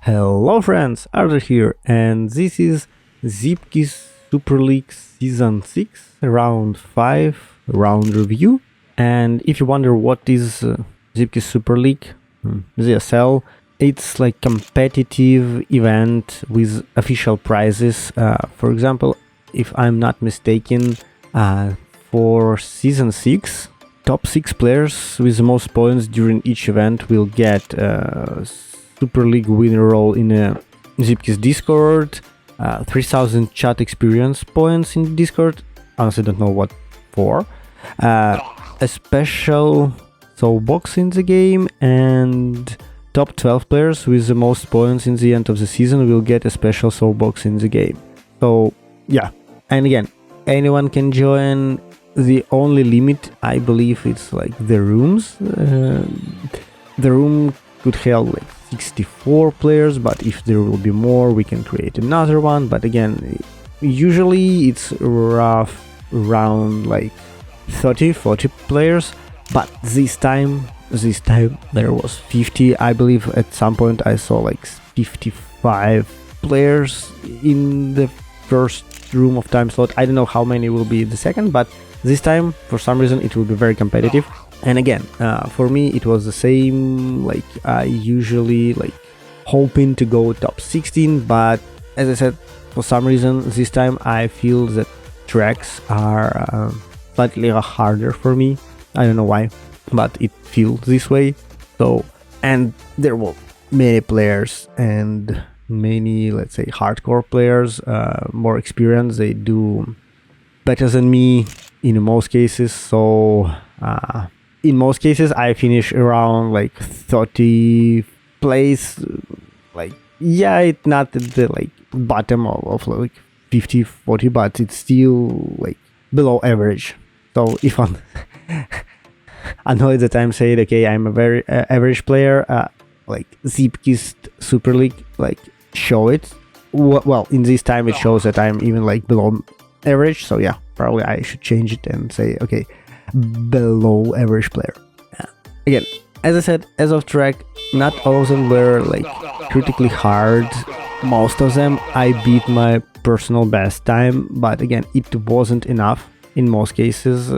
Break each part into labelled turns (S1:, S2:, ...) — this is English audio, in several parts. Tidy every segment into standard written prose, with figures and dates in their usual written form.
S1: Hello friends, Arthur here, and this is Zipki's Super League Season 6, Round 5, round review. And if you wonder what is Zipki's Super League, ZSL, it's like competitive event with official prizes. For example, if I'm not mistaken, for Season 6, top 6 players with the most points during each event will get Super League winner role in Zipki's Discord, 3000 chat experience points in Discord, honestly don't know what for, a special soapbox in the game, and top 12 players with the most points in the end of the season will get a special soapbox in the game. So yeah, and again, anyone can join. The only limit, I believe, it's like the rooms. The room could hold like 64 players, but if there will be more, we can create another one. But again, usually it's around like 30-40 players, but this time there was 50. I believe at some point I saw like 55 players in the first room of time slot. I don't know how many will be in the second, but this time for some reason it will be very competitive. And again, for me it was the same, like I usually like hoping to go top 16, but as I said, for some reason this time I feel that tracks are slightly harder for me. I don't know why, but it feels this way. So, and there were many players and many, let's say, hardcore players, more experienced, they do better than me in most cases. So in most cases I finish around like 30 place, like yeah, it's not at the like bottom of like 50-40, but it's still like below average. So if I'm annoyed that I'm saying okay, I'm a very average player, like Zipki's Super League like show it well. In this time it shows that I'm even like below average, so yeah, probably I should change it and say okay, below average player. Again, as I said, as of track, not all of them were like critically hard. Most of them I beat my personal best time, but again, it wasn't enough in most cases.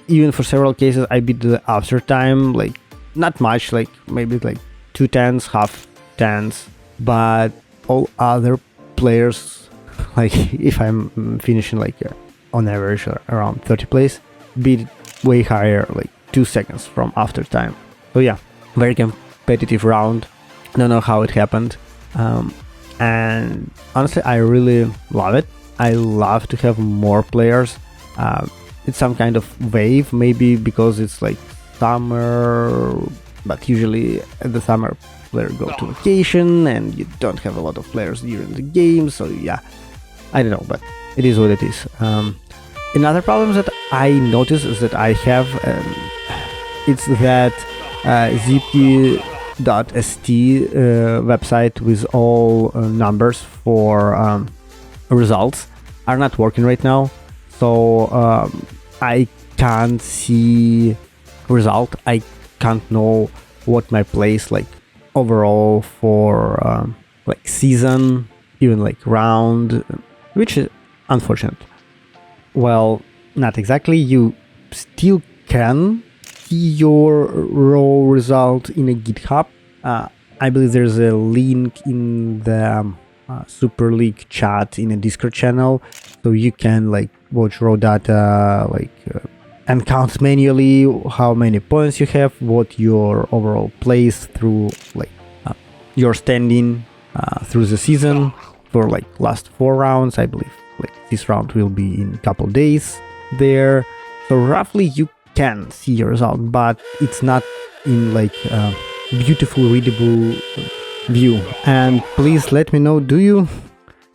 S1: Even for several cases I beat the after time, like not much, like maybe like 2/10, half tens, but all other players, like if I'm finishing like on average around 30 place, beat way higher, like 2 seconds from after time. So yeah, very competitive round. Don't know how it happened, and honestly I really love it. I love to have more players. It's some kind of wave, maybe because it's like summer, but usually at the summer players go to vacation and you don't have a lot of players during the game. So yeah, I don't know, but it is what it is. Another problem that I noticed is that I have, it's that zipki.st website with all numbers for results are not working right now. So I can't see result. I can't know what my place like overall for like season, even like round, which is unfortunate. Well, not exactly. You still can see your raw result in a GitHub. I believe there's a link in the Super League chat in a Discord channel, so you can like watch raw data, like and count manually how many points you have, what your overall place through, like your standing through the season for like last 4 rounds. I believe like this round will be in a couple days there. So roughly you can see your result, but it's not in like beautiful readable view. And please let me know, do you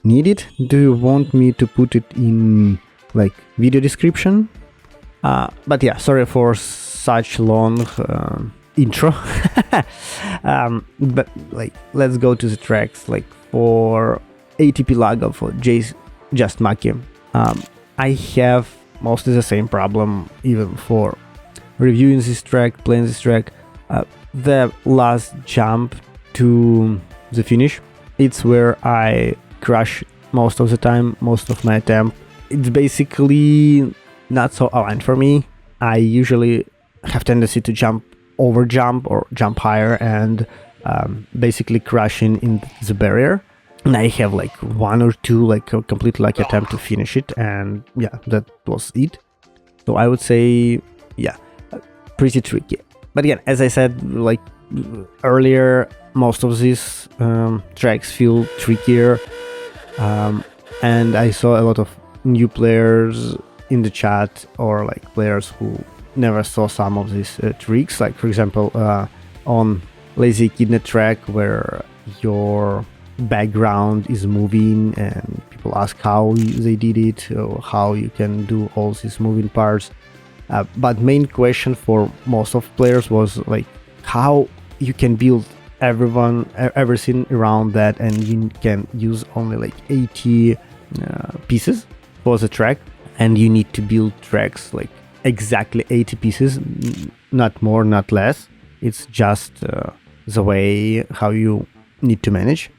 S1: need it? Do you want me to put it in like video description? But yeah, sorry for such long intro. But like let's go to the tracks. Like for ATP Lago, for Just Maki, I have mostly the same problem even for reviewing this track, playing this track. The last jump to the finish. It's where I crash most of the time, most of my attempt. It's basically not so aligned for me. I usually have tendency to jump or jump higher and basically crashing in the barrier. And I have like one or two like a complete like attempt to finish it, and yeah, that was it. So I would say, yeah, pretty tricky. But again, as I said, like earlier, most of these tracks feel trickier, and I saw a lot of new players in the chat, or like players who never saw some of these tricks. Like for example, on Lazy Kidney track, where your background is moving and people ask how they did it or how you can do all these moving parts, but main question for most of players was like how you can build everything around that, and you can use only like 80 pieces for the track, and you need to build tracks like exactly 80 pieces, not more, not less. It's just the way how you need to manage.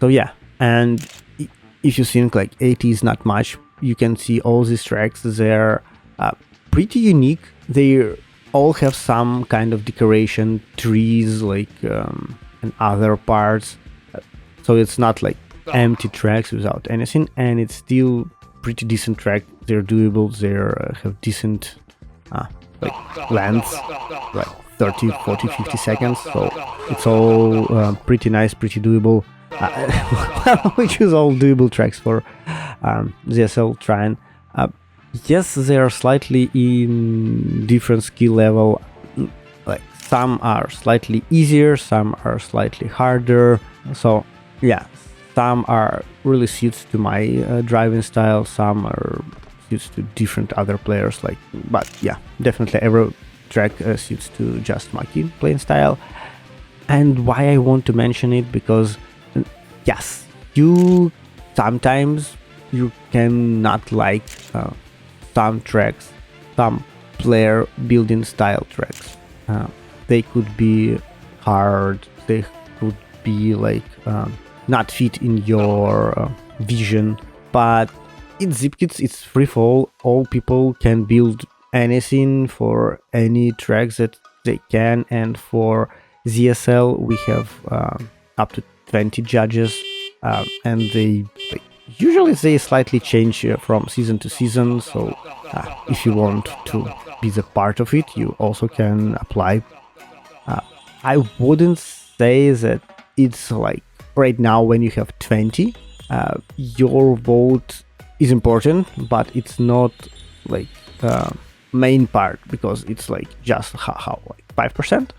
S1: So yeah, and if you think like 80 is not much, you can see all these tracks, they're pretty unique. They all have some kind of decoration, trees like and other parts, so it's not like empty tracks without anything, and it's still pretty decent track. They're doable, they have decent like lengths, like 30, 40, 50 seconds, so it's all pretty nice, pretty doable. We choose all doable tracks for ZSL Trine. Yes, they are slightly in different skill level, like some are slightly easier, some are slightly harder, so yeah, some are really suits to my driving style, some are suits to different other players, like, but yeah, definitely every track suits to just my playing style. And why I want to mention it, because yes, you sometimes you cannot like some tracks, some player building style tracks. They could be hard, they could be like not fit in your vision, but in ZipKits it's free for all people can build anything for any tracks that they can, and for ZSL we have up to 20 judges, and they like, usually they slightly change from season to season, so if you want to be the part of it, you also can apply. I wouldn't say that it's like right now when you have 20, your vote is important, but it's not like main part, because it's like just how like 5%.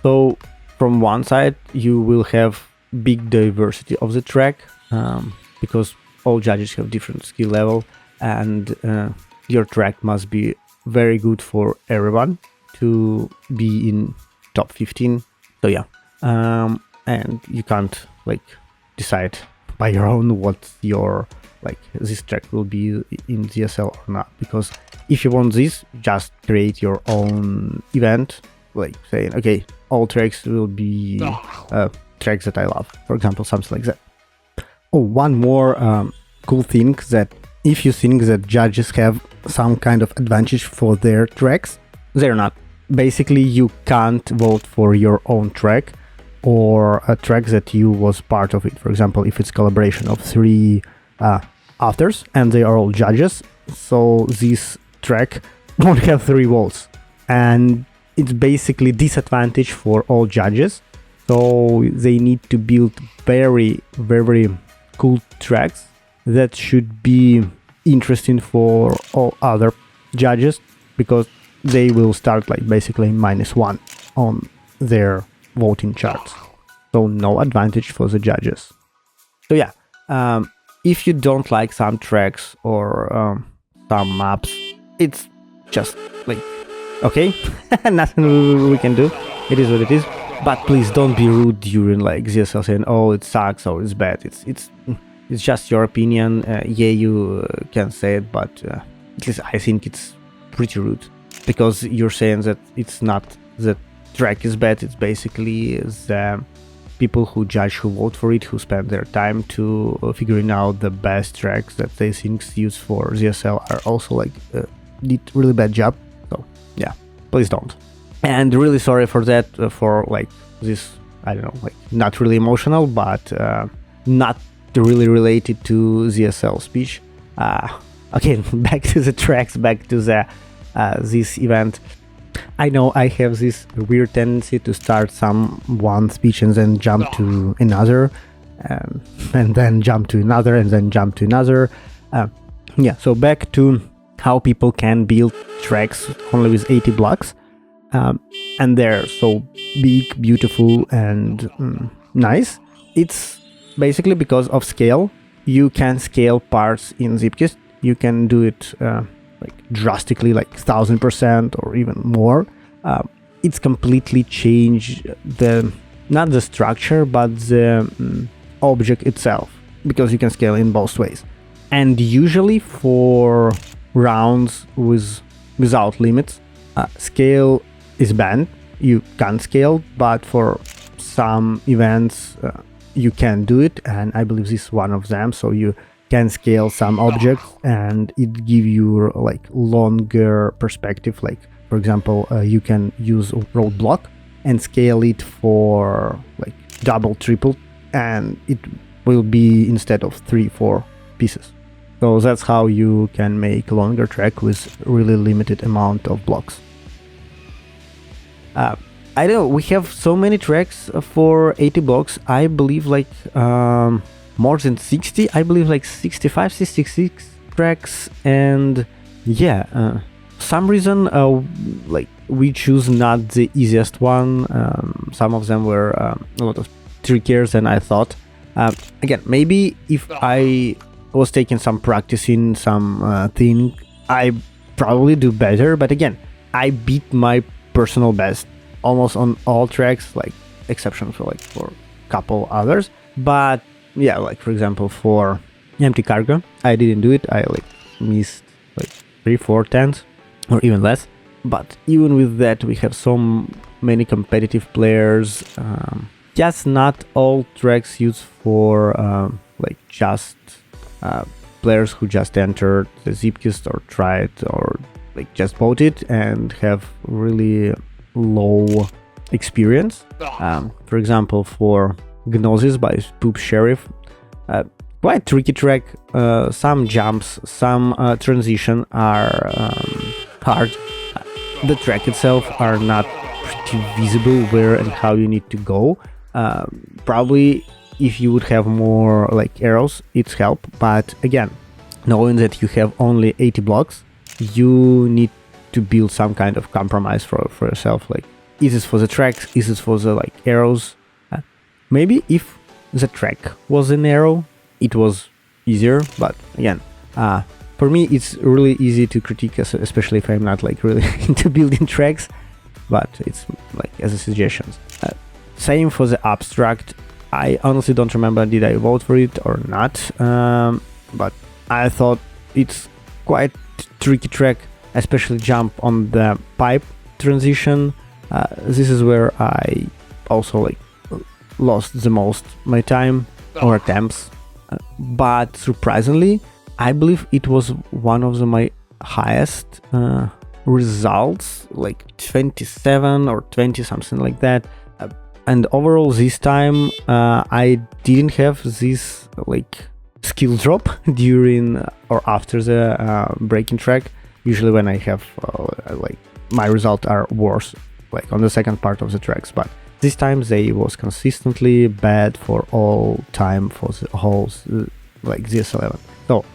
S1: So from one side you will have big diversity of the track, because all judges have different skill level, and your track must be very good for everyone to be in top 15. So yeah, and you can't like decide by your own what your like this track will be in ZSL or not, because if you want this, just create your own event, like saying okay, all tracks will be tracks that I love, for example, something like that. Oh, one more cool thing, that if you think that judges have some kind of advantage for their tracks, they're not. Basically, you can't vote for your own track or a track that you was part of it. For example, if it's collaboration of 3 authors and they are all judges, so this track won't have 3 votes, and it's basically disadvantage for all judges. So they need to build very, very cool tracks that should be interesting for all other judges, because they will start like basically -1 on their voting charts, so no advantage for the judges. So yeah, if you don't like some tracks or some maps, it's just like okay, nothing we can do, it is what it is. But please don't be rude during like ZSL saying oh it sucks or it's bad. It's just your opinion. Yeah, you can say it, but at least I think it's pretty rude, because you're saying that it's not the track is bad, it's basically the people who judge, who vote for it, who spend their time to figuring out the best tracks that they think use for ZSL are also like did really bad job. So yeah, please don't. And really sorry for that, for like this, I don't know, like not really emotional, but not really related to ZSL speech. Okay, back to the tracks, back to the this event. I know I have this weird tendency to start one speech and then jump to another, and then jump to another, and then jump to another. Yeah, so back to how people can build tracks only with 80 blocks. And they're so big, beautiful, and nice. It's basically because of scale. You can scale parts in Zipkist. You can do it like drastically, like 1000% or even more. It's completely changed not the structure, but the object itself, because you can scale in both ways. And usually for rounds without limits, scale is banned. You can't scale, but for some events you can do it, and I believe this is one of them. So you can scale some objects and it give you like longer perspective. Like for example, you can use roadblock and scale it for like double, triple, and it will be instead of 3-4 pieces. So that's how you can make longer track with really limited amount of blocks. I don't know, we have so many tracks for 80 blocks. I believe like more than 60, I believe like 65, 66 tracks, and yeah, some reason like we choose not the easiest one. Some of them were a lot of trickier than I thought. Again, maybe if I was taking some practicing some thing, I probably do better, but again, I beat my personal best almost on all tracks, like exception for a couple others. But yeah, like for example for empty cargo, I didn't do it. I like missed like 3-4 tenths or even less. But even with that, we have so many competitive players. Just not all tracks used for like just players who just entered the Zipkist or tried or like just bought it and have really low experience. For example, for Gnosis by Poop Sheriff, quite tricky track. Some jumps, some transition are hard. The track itself are not pretty visible where and how you need to go. Probably if you would have more like arrows, it's help. But again, knowing that you have only 80 blocks, you need to build some kind of compromise for yourself. Like, is this for the tracks? Is this for the like arrows? Maybe if the track was an arrow, it was easier. But again, for me, it's really easy to critique, especially if I'm not like really into building tracks. But it's like as a suggestions. Same for the abstract. I honestly don't remember did I vote for it or not. But I thought it's quite tricky track, especially jump on the pipe transition. This is where I also like lost the most my time or attempts. But surprisingly, I believe it was one of my highest results, like 27 or 20, something like that. And overall this time I didn't have this like skill drop during or after the breaking track. Usually when I have like my results are worse like on the second part of the tracks, but this time they was consistently bad for all time for the whole like ZS11. So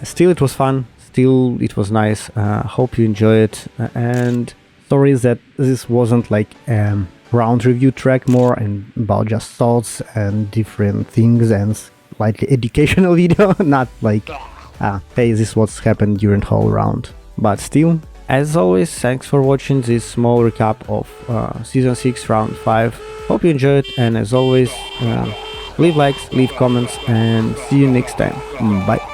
S1: still it was fun, still it was nice. Hope you enjoy it, and sorry that this wasn't like round review track, more and about just thoughts and different things and slightly educational video, not like hey, this is what's happened during the whole round. But still, as always, thanks for watching this small recap of Season 6 Round 5. Hope you enjoyed, and as always, leave likes, leave comments, and see you next time. Bye.